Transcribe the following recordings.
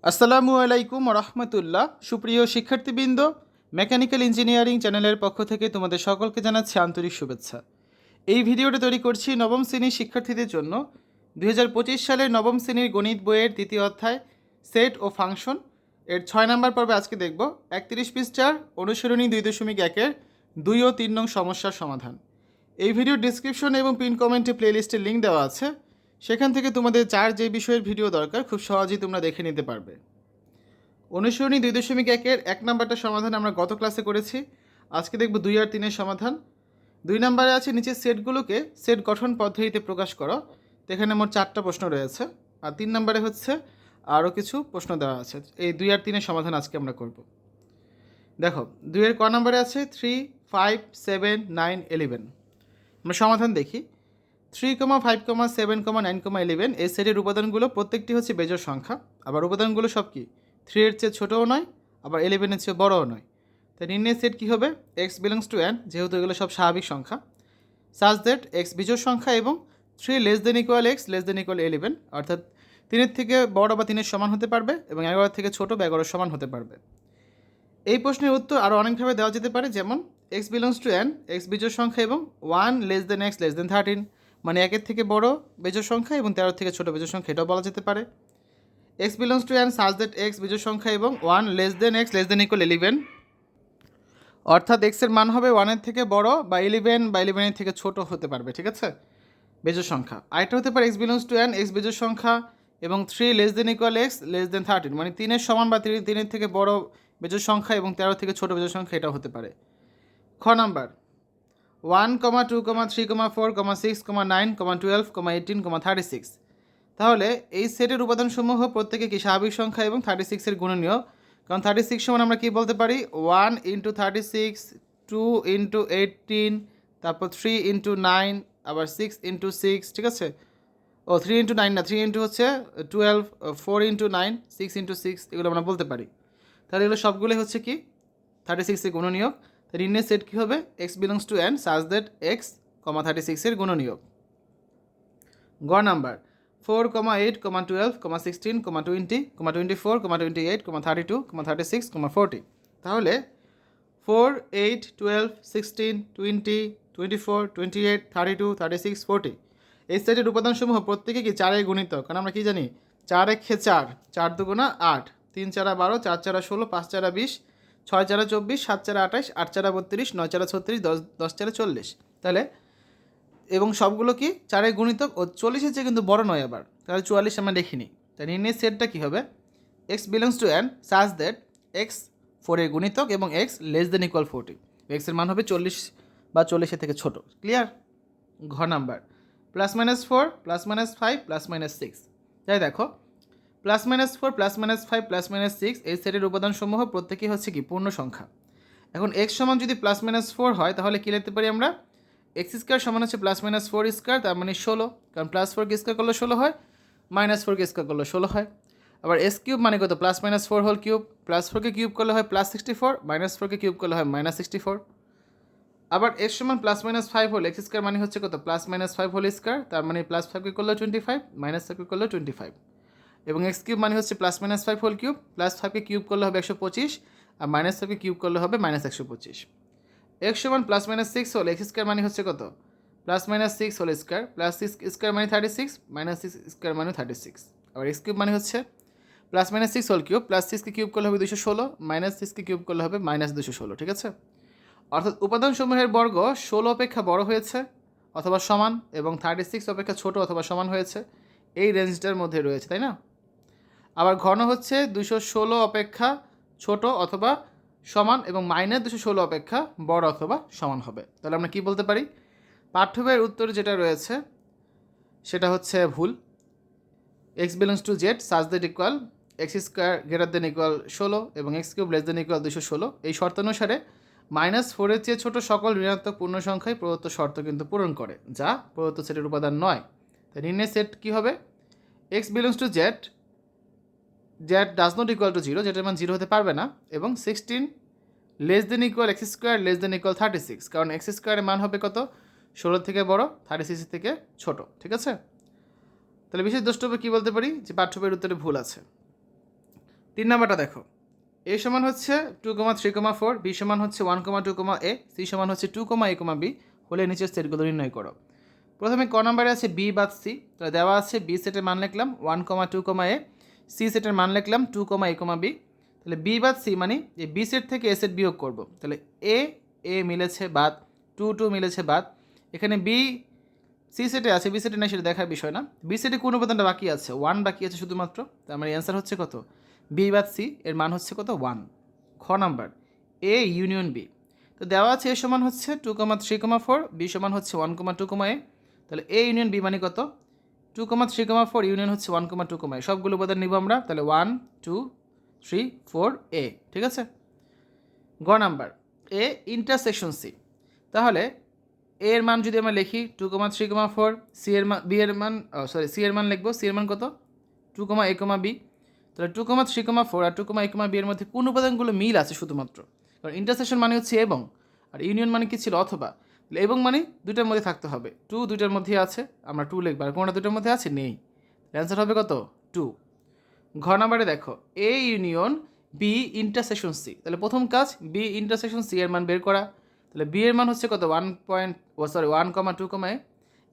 আসসালামু আলাইকুম রহমতুল্লাহ। সুপ্রিয় শিক্ষার্থীবৃন্দ, মেকানিক্যাল ইঞ্জিনিয়ারিং চ্যানেলের পক্ষ থেকে তোমাদের সকলকে জানাচ্ছি আন্তরিক শুভেচ্ছা। এই ভিডিওটা তৈরি করছি নবম শ্রেণীর শিক্ষার্থীদের জন্য। 2025 সালের নবম শ্রেণীর গণিত বইয়ের দ্বিতীয় অধ্যায় সেট ও ফাংশন এর 6 নম্বর পর্বে আজকে দেখব 31 পৃষ্ঠার অনুসরণী 2.1-এর 2 ও 3 নং সমস্যার সমাধান। এই ভিডিওর ডিসক্রিপশনে এবং পিন কমেন্টে প্লেলিস্টের লিঙ্ক দেওয়া আছে, সেখান থেকে তোমাদের যার যে বিষয়ের ভিডিও দরকার খুব সহজেই তোমরা দেখে নিতে পারবে। অনুসরণী 2.1-এর 1 নাম্বারটা সমাধান আমরা গত ক্লাসে করেছি। আজকে দেখব 2 আর 3-এর সমাধান। 2 নম্বরে আছে নিচের সেটগুলোকে সেট গঠন পদ্ধতিতে প্রকাশ করো। তো এখানে মোট 4টা প্রশ্ন রয়েছে। আর 3 নম্বরে হচ্ছে আরও কিছু প্রশ্ন দেওয়া আছে। এই 2 আর 3-এর সমাধান আজকে আমরা করব। দেখো 2-এর ক নম্বরে আছে 3, 5, 7, 9, 11। আমরা সমাধান দেখি। 3, 5, 7, 9, 11 এই সেটের উপাদানগুলো প্রত্যেকটি হচ্ছে বেজোড় সংখ্যা। আবার উপাদানগুলো সব কি 3 এর চেয়ে ছোটও নয়, আবার 11 এর চেয়ে বড়ও নয়। তাই নির্ণয় সেট কী হবে? এক্স বিলংস টু n, যেহেতু এগুলো সব স্বাভাবিক সংখ্যা, সাজ দ্যাট এক্স বিজোড় সংখ্যা এবং 3 less than equal x less than equal 11, অর্থাৎ 3-এর থেকে বড় বা 3-এর সমান হতে পারবে এবং 11 থেকে ছোট বা 11-এর সমান হতে পারবে। এই প্রশ্নের উত্তর আরও অনেকভাবে দেওয়া যেতে পারে, যেমন x belongs to n, x বিজোড় সংখ্যা এবং 1 less than x less than 13, মানে 1-এর থেকে বড় বেজোড় সংখ্যা এবং 13 থেকে ছোট বেজোড় সংখ্যা, এটাও বলা যেতে পারে। X belongs to n such that x বিজোড় সংখ্যা এবং 1 less than x less than equal 11, অর্থাৎ এক্সের মান হবে 1-এর থেকে বড় বা 11 বা 11-এর থেকে ছোট হতে পারবে, ঠিক আছে, বেজোড় সংখ্যা। আরেকটা হতে পারে x belongs to n x বিজোড় সংখ্যা এবং 3 less than equal x less than 13, মানে 3-এর সমান বা 3-এর থেকে বড় বেজোড় সংখ্যা এবং 13 থেকে ছোট বেজোড় সংখ্যা, এটাও হতে পারে। খ নাম্বার 1, 2, 3, 4, 6, 9, 12, 18, 36। তাহলে এই সেটের উপাদানসমূহ প্রত্যেকে কি স্বাভাবিক সংখ্যা এবং 36-এর গুণনীয়ক। কারণ 36 সমান আমরা কি বলতে পারি 1 ইন্টু 36, 2 ইন্টু 18, তারপর 3 ইন্টু 9, আবার 6 ইন্টু 6, ঠিক আছে। 3 ইন্টু 9 না, 3 ইন্টু হচ্ছে 12, 4 ইন্টু 9, 6 ইন্টু 6, এগুলো আমরা বলতে পারি। তাহলে এগুলো সবগুলোই হচ্ছে কি 36-এর গুণনীয়ক। তাহলে নির্ণয় সেট কী হবে? X belongs to n such that x, 36-এর গুণনীয়ক। গ নাম্বার 4, 8, 12, 16, 20, 24, 28, 32, 36, 40। তাহলে 4, 8, 12, 16, 20, 24, 28, 32, 36, 40 এই সেটের উপাদানসমূহ প্রত্যেকে কি 4-এর গুণিতক। কারণ আমরা কি জানি 4 একে 4, 4 দুগুণা 8, 3 4 12, 4 4 16, 5 4 20, 6 4 24, 7 4 28, 8 4 32, 9 4 36, 10 4 40। তাহলে এবং সবগুলো কি 4-এর গুণিতক ও 40-এর চেয়ে কিন্তু বড় নয় আবার, তাহলে 44 আমরা দেখিনি। তাই নির্ণয় সেটটা কী হবে? X belongs to n such that x 4-এর গুণিতক এবং এক্স লেস দেন ইকুয়াল 40, এক্সের মান হবে 40 বা 40-এর থেকে ছোট। ক্লিয়ার? ঘ নাম্বার +-4, +-5, +-6। তাই দেখো +-4, +-5, +-6 এই সেটের উপাদানসমূহ প্রত্যেকেই হচ্ছে কি পূর্ণ সংখ্যা। এখন এক্স সমান যদি +-4 হয় তাহলে কী লিখতে পারি আমরা? এক্স স্কোয়ার সমান হচ্ছে +-4 স্কোয়ার, তার মানে 16, কারণ +4কে স্কোয়ার করলে 16 হয়, -4কে স্কোয়ার করলে 16 হয়। আবার এস কিউব মানে কত? +-4 হোল কিউব, +4কে কিউব করলে হয় +64, -4কে কিউব করলে হয় -64। আবার এর সমান +-5 হল এক্স স্কোয়ার মানে হচ্ছে কত? +-5 হোল স্কোয়ার, তার মানে +5কে করলে 25, -5কে করলে 25। এবং এক্স কিউব মানে হচ্ছে +-5 হোল কিউব, +5কে কিউব করলে হবে 125, আর -5কে কিউব করলে হবে -125। এক্স সমান +-6 হলে এক্স স্কোয়ার মানে হচ্ছে কত? +-6 হোল স্কোয়ার, +6 স্কোয়ার মানে 36, -6 স্কোয়ার মানে 36। আবার এক্স কিউব মানে হচ্ছে +-6 হোল কিউব, +6কে কিউব করলে হবে 216, -6কে কিউব করলে হবে -216, ঠিক আছে। অর্থাৎ উপাদানসমূহের বর্গ 16 অপেক্ষা বড় হয়েছে অথবা সমান এবং 36 অপেক্ষা ছোট অথবা সমান হয়েছে, এই রেঞ্জটার মধ্যে রয়েছে, তাই না? আবার ঘন হচ্ছে 216 অপেক্ষা ছোট অথবা সমান এবং -216 অপেক্ষা বড় অথবা সমান হবে। তাহলে আমরা কি বলতে পারি? পাঠ্য বইয়ের উত্তর যেটা রয়েছে সেটা হচ্ছে ভুল। X belongs to Z such that equal x square greater than equal 16 এবং x cube less than equal 216, এই শর্তানুসারে -4-এর চেয়ে ছোট সকল ঋণাত্মক পূর্ণ সংখ্যায় প্রদত্ত শর্ত কিন্তু পূরণ করে, যা প্রদত্ত সেটের উপাদান নয়। তাই নির্ণয় সেট কী হবে? X belongs to Z, Z does not equal to 0, যেটার মান 0 হতে পারবে না, এবং 16 less than equal x square less than equal 36, কারণ এক্স স্কোয়ারের মান হবে কত? 16 থেকে বড়, 36 থেকে ছোট, ঠিক আছে। তাহলে বিশেষ দ্রষ্টব্য কী বলতে পারি? যে পাঠ্য বইয়ের উত্তরে ভুল আছে। 3 নাম্বারটা দেখো, এ সমান হচ্ছে 2,3,4, বি সমান হচ্ছে 1,2,a, সি সমান হচ্ছে 2,a, বি হলে নিচের সেটগুলো নির্ণয় করো। প্রথমে ক নাম্বারে আছে বি বাদ সি, তাহলে দেওয়া আছে বি সেটের মান লিখলাম 1,2,a, সি সেটের মান লিখলাম 2,a, বি। তাহলে বি বাদ সি মানে এই বি সেট থেকে এ সেট বিয়োগ করব। তাহলে এ মিলেছে বাদ, 2 মিলেছে বাদ। এখানে বি সি সেটে আছে, বি সেটে নাই সেটা দেখার বিষয় না। বি সেটে কোন উপাদানটা বাকি আছে? 1 বাকি আছে শুধুমাত্র। তার মানে অ্যান্সার হচ্ছে কত? বি বাদ সি এর মান হচ্ছে কত? 1। খ নাম্বার এ ইউনিয়ন বি, তো দেওয়া আছে এ সমান হচ্ছে 2,3,4, বি সমান হচ্ছে 1,2,a। তাহলে এ ইউনিয়ন বি মানে কত? 2,3,4 ইউনিয়ন হচ্ছে 1,2,a। সবগুলো উপাদান নিব আমরা, তাহলে 1 2 3 4 এ। ঠিক আছে। গ নাম্বার এ ইন্টারসেকশন সি, তাহলে এ এর মান যদি আমরা লিখি 2,3,4, সি এর মান বি এর মান সি এর মান লিখবো, সি এর মান কত? 2,a, B. তাহলে 2,3,4 আর 2,a, বি এর মধ্যে কোন উপাদানগুলো মিল আছে শুধুমাত্র? কারণ ইন্টারসেকশন মানে হচ্ছে এবং, আর ইউনিয়ন মানে কি ছিল? অথবা। তাহলে এবং মানে দুইটার মধ্যে থাকতে হবে। 2 দুইটার মধ্যে আছে, আমরা 2 লিখবো। আর কোনটা দুইটার মধ্যে আছে? নেই। অ্যান্সার হবে কত? 2। ঘ নাম্বারে দেখো A union B intersection C, তাহলে প্রথম কাজ বি ইন্টারসেকশন সি এর মান বের করা। তাহলে বি এর মান হচ্ছে কত? 1,2,a,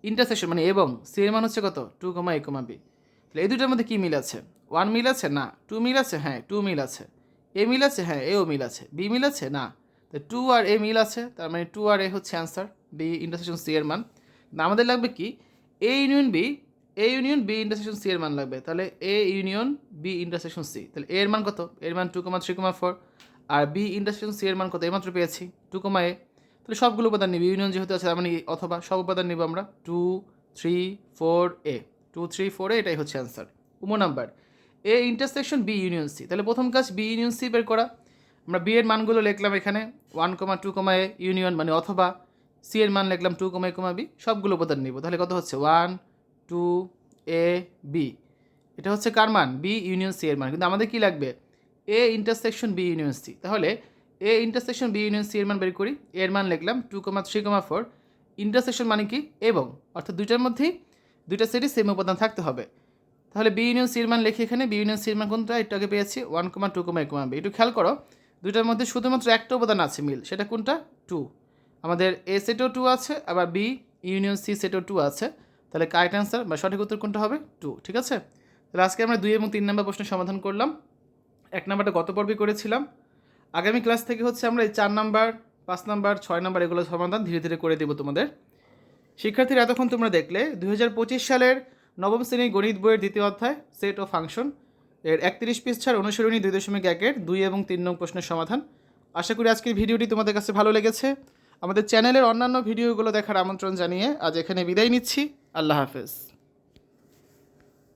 ইন্টারসেকশন মানে এবং, সি এর মান হচ্ছে কত? 2,a, B. তাহলে এই দুটার মধ্যে কি মিল আছে? 1 মিল আছে? না। 2 মিল আছে? হ্যাঁ 2 মিল আছে। এ মিল আছে? হ্যাঁ এও মিল আছে। বি মিল আছে? না। তো 2 আর এ মিল আছে, তার মানে 2 আর এ হচ্ছে অ্যান্সার, বি ইন্টারসেকশন সি এর মান। আমাদের লাগবে কি? A union B, A union B intersection C এর মান লাগবে। তাহলে A union B intersection C, তাহলে এর মান কত? এর মান 2,3,4, আর বি ইন্টারসেকশন সি এর মান কত? এইমাত্র পেয়েছি 2,a। তাহলে সবগুলো উপাদান নিবি, ইউনিয়ন যেহেতু আছে তার মানে অথবা সব উপাদান নিব আমরা। 2 3 4 এ, 2 3 4 এ, এটাই হচ্ছে অ্যান্সার। উমো number A intersection B union C, তাহলে প্রথম কাজ বি ইউনিয়ন সি বের করা। আমরা বি এর মানগুলো লিখলাম এখানে 1,2,a ইউনিয়ন মানে অথবা, সি এর মান লিখলাম 2,a, বি। সবগুলো উপাদান নিব, তাহলে কত হচ্ছে? 1 2 এ বি। এটা হচ্ছে কার মান? বি ইউনিয়ন সি এর মান। কিন্তু আমাদের কি লাগবে? A intersection B union C. তাহলে A intersection B union C এর মান বের করি। এর মান লিখলাম 2,3,4, ইন্টারসেকশন মানে কি? এবং, অর্থাৎ দুইটার মধ্যেই দুইটা সেটই সেম উপাদান থাকতে হবে। তাহলে বি ইউনিয়ন সি এর মান লিখি এখানে। বি ইউনিয়ন সি এর মান কোনটা? একটু আগে পেয়েছি 1,2,a, বি। একটু খেয়াল করো, দুইটার মধ্যে শুধুমাত্র একটা উপাদান আছে মিল, সেটা কোনটা? 2। আমাদের এ সেটেও 2 আছে, আবার বি ইউনিয়ন সি সেটেও 2 আছে। তাহলে কারেক্ট অ্যান্সার বা সঠিক উত্তর কোনটা হবে? 2। ঠিক আছে। তাহলে আজকে আমরা 2 এবং 3 নাম্বার প্রশ্নের সমাধান করলাম। 1 নাম্বারটা গত পর্বে করেছিলাম। আগামী ক্লাস থেকে হচ্ছে আমরা এই 4 নাম্বার 5 নাম্বার 6 নাম্বার এগুলো সমাধান ধীরে ধীরে করে দেবো তোমাদের। শিক্ষার্থীরা এতক্ষণ তোমরা দেখলে 2025 সালের নবম শ্রেণীর গণিত বইয়ের দ্বিতীয় অধ্যায় সেট ও ফাংশন এর 31 পৃষ্ঠার অনুসরণী 2.1-এর 2 এবং 3 নং প্রশ্নের সমাধান। আশা করি আজকের ভিডিওটি তোমাদের কাছে ভালো লেগেছে। আমাদের চ্যানেলের অন্যান্য ভিডিওগুলো দেখার আমন্ত্রণ জানিয়ে আজ এখানে বিদায় নিচ্ছি। আল্লাহ হাফেজ।